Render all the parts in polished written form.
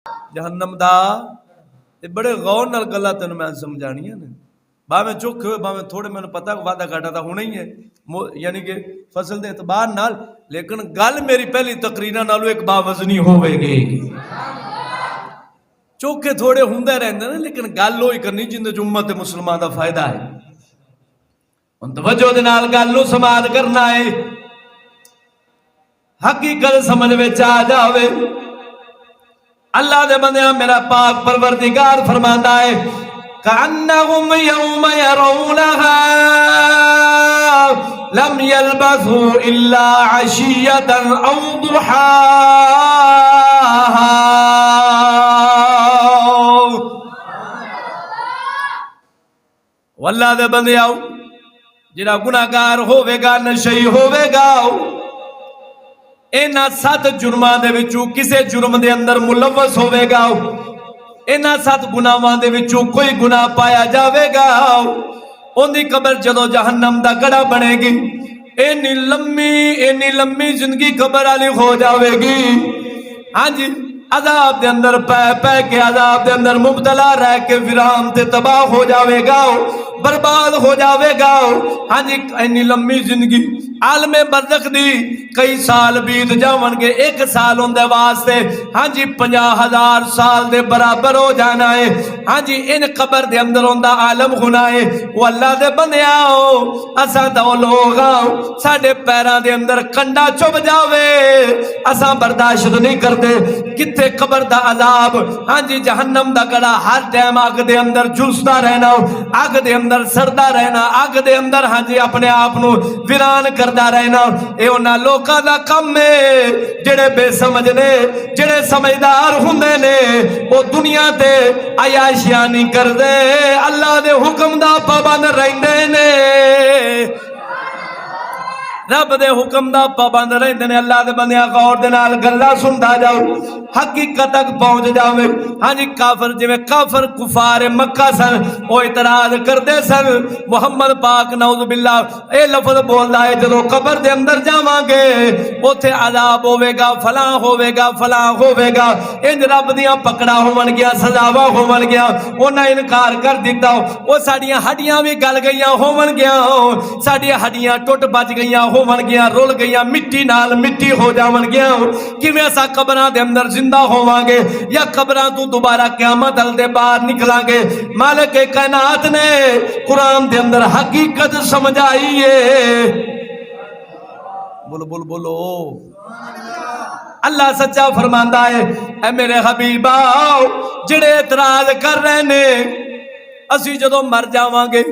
جہنم دا تے بڑے غور نال گلاں تینوں میں سمجھانیاں نے باویں چوکھے ہوئے باویں تھوڑے میں پتہ وعدہ گھاٹا تا ہونا ہی ہے یعنی کہ فصل دے اعتبار نال لیکن گل میری پہلی تقریراں نالوں ایک باوزنی ہوے گی چوکھے تھوڑے ہوندے رہندے نے لیکن گل ہوئی کرنی جن دے امت مسلمان دا فائدہ ہے ان توجہ دے نال گل نوں سماعت کرنا ہے حقیقت سمجھ وچ آ جاوے اللہ دے بندیاں میرا پاک پروردگار فرماندا ہے کأنہم یوم یرونہا لم یلبثوا الا عشیۃ او ضحاہا واللہ دے بندیاں جڑا گناہگار ہوے گا نشئی ہوے گا اینا 7 جرماں دے وچوں کسے جرم دے اندر ملوث ہوے گا اینا 7 گناہاں دے وچوں کوئی گناہ پایا جاوے گا ان دی قبر جدو جہنم دا گڑا بنے گی اینی لمبی زندگی قبر والی ہو جاوے گی ہاں جی عذاب دے اندر پہ کے عذاب دے اندر مبتلا رہ کے ویران تے تباہ ہو جاوے گا برباد ہو جاوے گا ہاں جی اینی لمبی زندگی عالم برزخ دی کئی سال بیت جاون گے 1 سال ہوندے واسطے ہاں جی 50,000 سال دے برابر ہو جانا ہے ہاں جی ان قبر دے اندر ہوندا عالم ہونا ہے وہ اللہ دے بندیاں اساں تے لوگ ساڈے پیراں دے اندر کنڈا چب جاوے اساں برداشت نہیں کردے کتے قبر دا عذاب ہاں جی جہنم دا گڑا ہر ٹائم اگ دے اندر جلسدا رہنا اگ دے اندر سڑدا رہنا اگ دے اندر ہاں جی اپنے آپ نو ویران کردا رہنا اے انہاں لوکاں دا کم ہے جڑے بے سمجھ نے جڑے سمجھدار ہوندے نے او دنیا تے عیاشیاں نہیں کردے اللہ دے حکم دا پابند رہندے نے رب دے حکم دا پابند رہندے نے اللہ دے بندیاں غور دے نال گلاں سندا جاؤ حقیقت تک پہنچ جاوے ہاں جی کافر جویں کافر کفار مکہ سن او اعتراض کردے سن محمد پاک نعوذ باللہ اے لفظ بولدا ہے جدوں قبر دے اندر جاواں گے اوتھے عذاب ہوے گا فلاں ہوے گا انج رب دیاں پکڑا ہون گیا سزاواں ہون گیا انہاں انکار کر دتا او ساڈیاں ہڈیاں وی گل گئیاں ہون گیا ساڈیاں ہڈیاں ٹوٹ بج گئیاں ہون گیا رول گئیاں مٹی نال مٹی ہو جاون گیا کیویں اساں قبراں دے اندر زندہ ہوواں گے یا قبراں تو دوبارہ قیامت ال دے باہر نکلاں گے مالک کائنات نے قرآن دے اندر حقیقت سمجھائی ہے بولو اللہ سچا فرماندا ہے اے میرے حبیبا جڑے اعتراض کر رہے نے اسی جدوں مر جاواں گے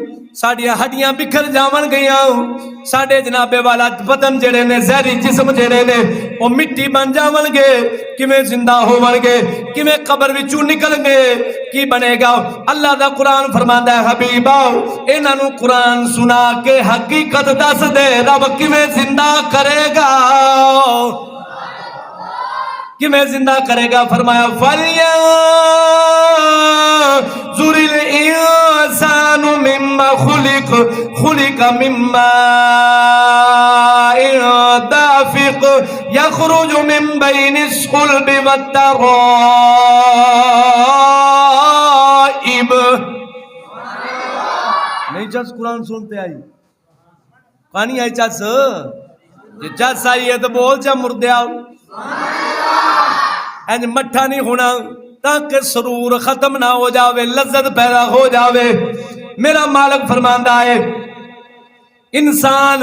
ساڈیاں ہڈیاں بکھر جاون گیاں ساڈے جناب والا بدن جڑے نے زہری جسم جڑے نے او مٹی بن جاون گے کیویں زندہ ہون گے کیویں قبر وچوں نکل گے کی بنے گا اللہ دا قرآن فرماندا ہے حبیبا انہاں نوں قرآن سنا کے حقیقت دس دے رب کیویں زندہ کرے گا کیویں زندہ کرے گا فرمایا فَلْيَنظُرِ الْإِنسَانُ مِمَّا خُلِقَ مِن مَّاءٍ دَافِقٍ يَخْرُجُ مِن بَيْنِ الصُّلْبِ وَالتَّرَائِبِ نہیں چس قرآن سنتے آئی کہانی آئی چس یہ چس آئی ہے تو بول چا مردے آؤ اینج مٹھا نہیں ہونا تاکہ سرور ختم نہ ہو جاوے لذت پیدا ہو جاوے میرا مالک فرماندا ہے انسان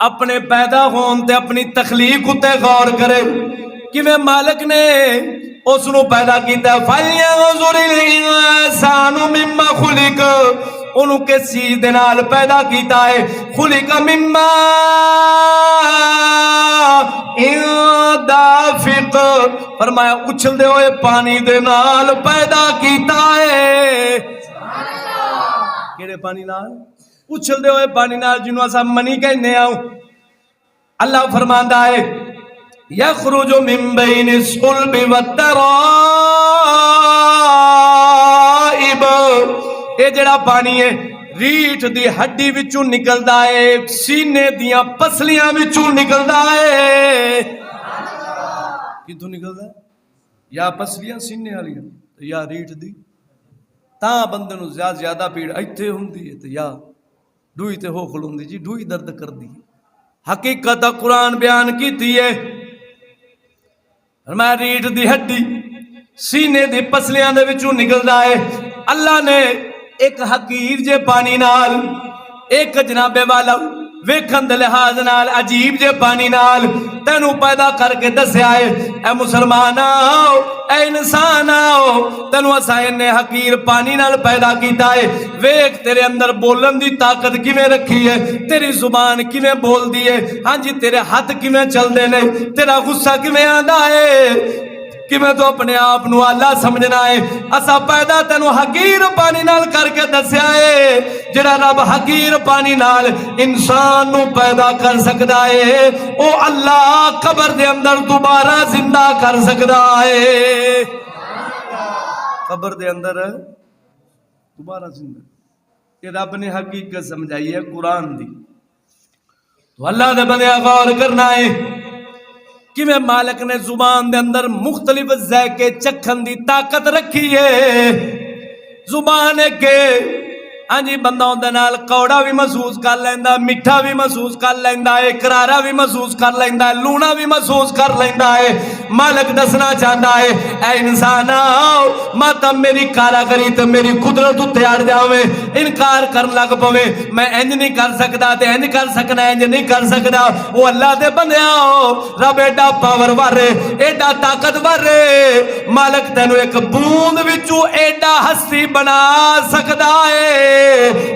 اپنے پیدا ہون تے اپنی تخلیق تے غور کرے کہ میں مالک نے اس نو پیدا کیتا فَلْيَنظُرِ الْإِنسَانُ مِمَّا خُلِقَ انہوں کے چیز دے نال پیدا کیتا ہے خُلِقَ مِمَّا دافق فرمایا اچھل دے ہوئے پانی دے نال پیدا کیتا ہے کیڑے پانی نال اچھل دے ہوئے پانی نال جنہوں اسا منی کہنے آؤں اللہ فرماندا ہے یخرج من بین الصلب والترائب اے جڑا پانی ہے ریٹھ دی ہڈی وچوں نکلدا ہے سینے دیاں پسلیاں وچوں نکلدا ہے کتھوں نکلدا ہے یا پسلیاں سینے والیاں یا ریٹھ دی تاں بندے نو زیادہ پیڑ ایتھے ہوندی ہے تے یا ڈوئی تے ہو کھلوندی جی ڈوئی درد کردی حقیقت قرآن بیان کیتی ہے فرمایا ریٹھ دی ہڈی سینے دی پسلیاں دے وچوں نکلدا ہے اللہ نے ایک حقیر جے پانی نال ایک جناب والا ویکھن دے لحاظ نال عجیب جے پانی نال تینوں پیدا کر کے دسیا ہے اے مسلمان آؤ اے انسان آؤ تینوں اساں نے حقیر پانی نال پیدا کیتا ہے ویکھ تیرے اندر بولن دی طاقت کیویں رکھی ہے تیری زبان کیویں بول دی ہے ہاں جی تیرے ہاتھ کیویں چل دے نے تیرا غصہ کیویں آندا ہے کہ میں تو اپنے آپ نو اللہ سمجھنا ہے اسا پیدا تینو حقیر پانی نال کر کے دسیا ہے جڑا رب حقیر پانی نال انسان نو پیدا کر سکدا ہے او اللہ قبر دے اندر دوبارہ زندہ کر سکدا ہے قبر دے اندر دوبارہ زندہ یہ رب نے حقیقت سمجھائی ہے قرآن دی تو اللہ دے بندے غور کرنا ہے کہ میں مالک نے زبان دے اندر مختلف ذائقے چکھن دی طاقت رکھی ہے زبان ہے کہ ہاں جی بندہ دے نال کوڑا بھی محسوس کر لیندا میٹھا بھی محسوس کر لیندا ہے کرارا بھی محسوس کر لیندا ہے لونا بھی محسوس کر لیندا ہے مالک دسنا چاہتا ہے اے انسان ماتا میری کاراگری تے میری قدرت تے اڑ جاوے انکار کرن لگ پوے میں انج نہیں کر سکدا تے انج کر سکنا انج نہیں کر سکدا او اللہ دے بندیاں رب ایڈا پاور وارے ایڈا طاقت وارے مالک تینو ایک بوند وچوں ایڈا ہستی بنا سکدا ہے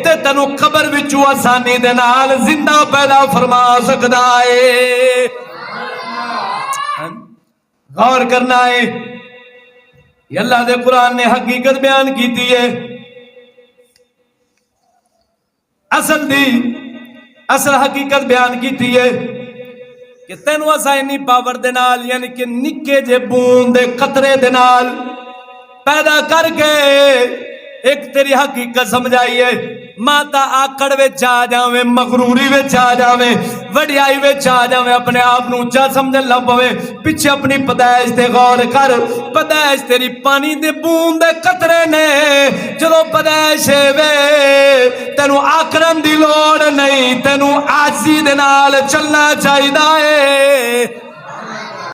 تے تینو قبر وچوں آسانی دے نال زندہ پیدا فرما سکدا ہے غور کرنا ہے یہ اللہ دے قرآن نے حقیقت بیان کیتی ہے اصل حقیقت بیان کیتی ہے کہ تینو اسا انی پاور دے نال یعنی کہ نکے جے بوند دے قطرے دے نال پیدا کر کے ایک تیری حقیقت سمجھائی ہے ماتا آکڑ وچ آ جاویں مغروری وچ آ جاویں وڈیائی وچ آ جاویں اپنے آپ نو اونچا سمجھن لگ پوے پیچھے اپنی پیدائش تے غور کر پیدائش تیری پانی دے بوند دے قطرے نے جدوں پیدائش وے تینو آکڑن دی لوڑ نہیں تینو عاجزی دے نال چلنا چاہیدا ہے